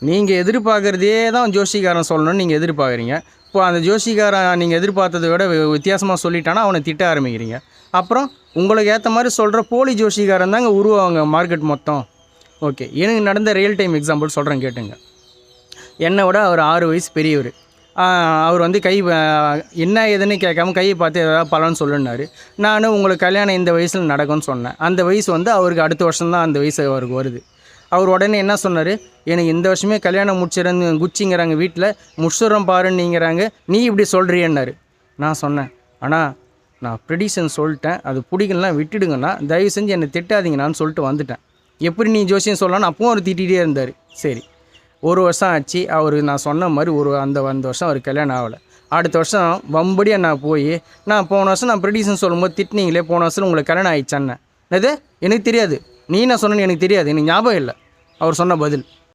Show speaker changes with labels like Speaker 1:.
Speaker 1: நீங்கள் எதிர்பார்க்குறதே தான் ஜோசிகாரன் சொல்லணும்னு நீங்கள் எதிர்பார்க்குறீங்க. இப்போ அந்த ஜோசிகாரன் நீங்கள் எதிர்பார்த்ததை விட வித்தியாசமாக சொல்லிட்டானா அவனை திட்ட ஆரம்பிக்கிறீங்க. அப்புறம் உங்களுக்கு ஏற்ற மாதிரி சொல்கிற போலி ஜோசிகாரன் தாங்க உருவாங்க மார்க்கெட் மொத்தம். ஓகே, எனக்கு நடந்த ரியல் டைம் எக்ஸாம்பிள் சொல்கிறேன் கேட்டுங்க. என்னை விட அவர் 6 வயசு பெரியவர். அவர் வந்து என்ன ஏதுன்னு கேட்காம கையை பார்த்து ஏதாவது பலன்னு சொல்லுன்னாரு. நான் உங்களுக்கு கல்யாணம் இந்த வயசில் நடக்கும்னு சொன்னேன். அந்த வயசு வந்து அவருக்கு அடுத்த வருஷம்தான் அந்த வயசு அவருக்கு வருது. அவர் உடனே என்ன சொன்னார், எனக்கு இந்த வருஷமே கல்யாணம் முடிச்சிடன்னு குச்சிங்கிறாங்க, வீட்டில் முடிச்சுடுறோம் பாருன்னு நீங்கிறாங்க, நீ இப்படி சொல்கிறியன்னாரு. நான் சொன்னேன், ஆனால் நான் ப்ரெடிஷன் சொல்லிட்டேன், அது பிடிக்கலாம் விட்டுடுங்கண்ணா, தயவு செஞ்சு என்னை திட்டாதீங்கண்ணான்னு சொல்லிட்டு வந்துட்டேன். எப்படி நீ ஜோசியம் சொல்லலான்னு அப்பவும் அவர் திட்டிகிட்டே இருந்தார். சரி, 1 வருஷம் ஆச்சு. அவர் நான் சொன்ன மாதிரி அந்த வருஷம் அவர் கல்யாணம் ஆகலை. அடுத்த வருஷம் வம்படியாக நான் போய் நான் போன வருஷம் நான் ப்ரெடிஷன் சொல்லும்போது திட்டினீங்களே, போன வருஷம் உங்களுக்கு கல்யாணம் ஆகிடுச்சான்னு. அது எனக்கு தெரியாது, நீ என்ன சொன்னேன்னு எனக்கு தெரியாது, எனக்கு ஞாபகம் இல்லை அவர் சொன்ன பதில்.